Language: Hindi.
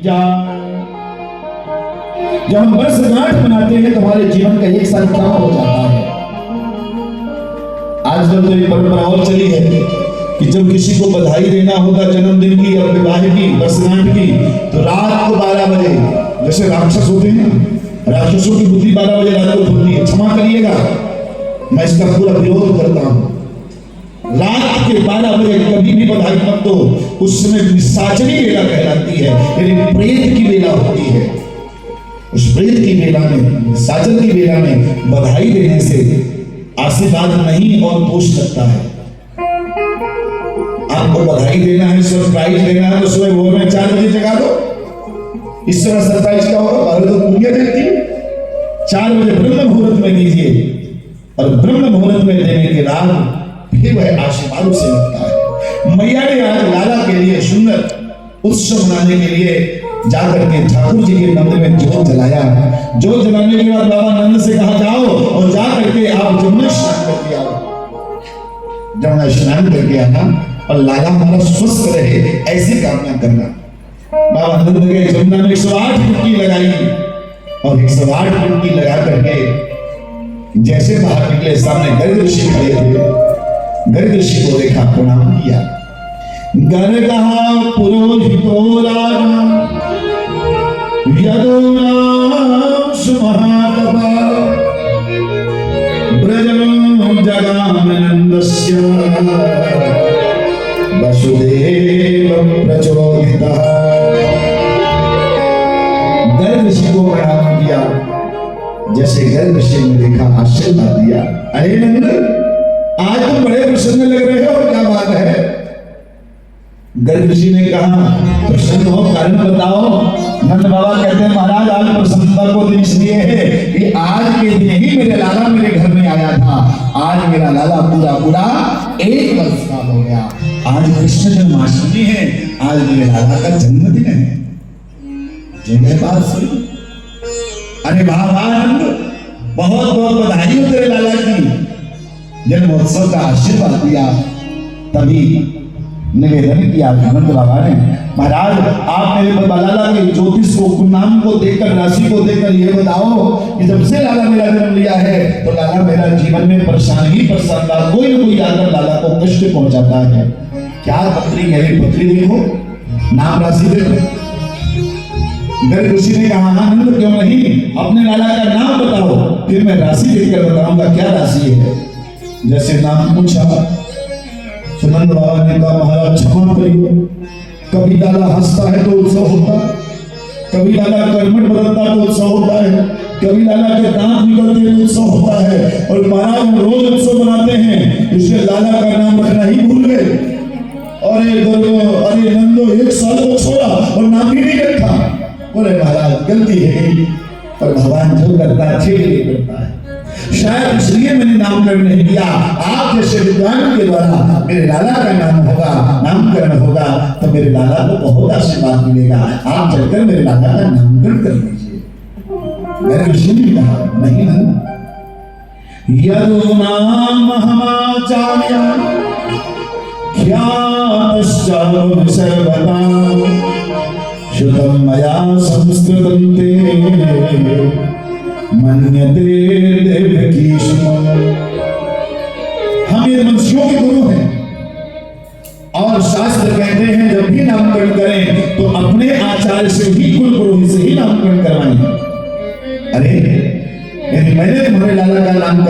जाए। जब हम वर्षगांठ मनाते हैं तो हमारे जीवन का एक साल खत्म हो जाता है। आजकल तो एक परंपरा और चली है कि जब किसी को बधाई देना होगा जन्मदिन की या विवाह की वर्षगांठ की तो रात को 12 बजे, जैसे राक्षस होते हैं, राक्षसों की बुद्धि 12 बजे रात को खुलती है। क्षमा करिएगा, मैं इसका पूरा विरोध करता हूं। रात के 12 बजे कभी भी बधाई मत दो, उस समय निशाचरी वेला कहलाती है, यानी प्रेत की वेला होती है। उस प्रेत की वेला में, निशाचर की वेला में बधाई देने से आशीर्वाद नहीं और दोष लगता है। आपको बधाई देना है, सरप्राइज देना है तो सुबह भोर में 4 बजे जगा दो। इस तरह सरप्राइज क्या होगा? पहले तो दुनिया देती है, 4 बजे ब्रह्म मुहूर्त में दीजिए और ब्रह्म मुहूर्त में देने के बाद फिर वह आशीर्वाद से लगता है। मैया ने आज लाला के लिए सुंदर उत्सव मनाने के लिए जाकर के ठाकुर जी के मंदिर में जोत जलाया। जोत जलाने के बाद बाबा नंद से कहा जाओ और जाकर के आप जमुना स्नान करके आओ। जमुना स्नान करके आना और लाला हमारा स्वस्थ रहे ऐसी कामना करना। बाबा नंद गए, जमुना में 108 डुबकी लगाई और 108 डुबकी लगा करके जैसे बाहर निकले, सामने गर्ग ऋषि खड़े थे। गर्ग ऋषि को देखा, प्रणाम किया। गर्गः पुरोहितो राजा यदुनां सुमहातपः ब्रजं जगामनन्दस्य वसुदेव प्रचोदितः। गर्ग ऋषि को प्रणाम किया। जैसे गर्ग ऋषि ने देखा, आशीर्वाद दिया। अरे नंद, आज तुम बड़े प्रसन्न लग रहे हो, क्या बात है? गर्ग ऋषि ने कहा, प्रसन्न हो, कारण बताओ। नंद बाबा कहते हैं, महाराज आज प्रसन्नता को दिन इसलिए है कि आज के दिन ही मेरे लाला मेरे घर में आया था। आज मेरा लाला पूरा 1 वर्ष का हो गया। आज कृष्ण जन्माष्टमी है, आज मेरे लाला का जन्मदिन है। जय बात सुनी। अरे वाह वाह नंद, बहुत बहुत बधाई हो तेरे लाला की। जन्मोत्सव का आशीर्वाद दिया। तभी निवेदन किया नंद बाबा ने, महाराज आप मेरे लाला के ज्योतिष को, नाम को देखकर, राशि को देखकर ये बताओ कि जब से लाला मेरा जन्म लिया है तो लाला मेरा जीवन में परेशान ही परेशान था। कोई न कोई आकर लाला को कष्ट पहुंचाता है। क्या पत्री मेरी पत्री देखो, नाम राशि देखो। गर्ग ऋषि ने कहा, आनंद क्यों नहीं, अपने लाला का नाम बताओ, फिर मैं राशि देखकर बताऊंगा क्या राशि है। जैसे नाम पूछा, सुनंद बाबा ने कहा, महाराज क्षमा करिए, कभी लाला हंसता है तो उत्सव होता है, कभी लाला कर्मठ बदलता तो उत्सव होता है, कभी लाला के दांत निकलते तो उत्सव होता है। और महाराज हम रोज उत्सव मनाते हैं, इसलिए लाला का नाम रखना ही भूल गए। अरे नंदो 1 साल को छोड़ा और नाम भी नहीं रखा। बोले महाराज गलती है, पर भगवान जो करता है ठीक नहीं करता है। शायद इसलिए मैंने नामकरण नहीं किया। आप जैसे विद्वान के द्वारा मेरे लाला का नाम होगा, नामकरण होगा तो मेरे लाला को बहुत आशीर्वाद मिलेगा। आप चलकर मेरे लाला का नामकरण कर लीजिए। गर्ग ऋषि ने कहा, नहीं नंद, यदुनाम हमाचार्य ख्यातश्च सर्वदा श्रुतं मया संस्कृतं ते मन्यते देवकीष्म। हम ये मनुष्यों के गुरु हैं और शास्त्र कहते हैं जब भी नामकरण करें तो अपने आचार्य से ही, कुल पुरोहित से ही नामकरण करवाएं। अरे मैंने तुम्हारे लाला का नाम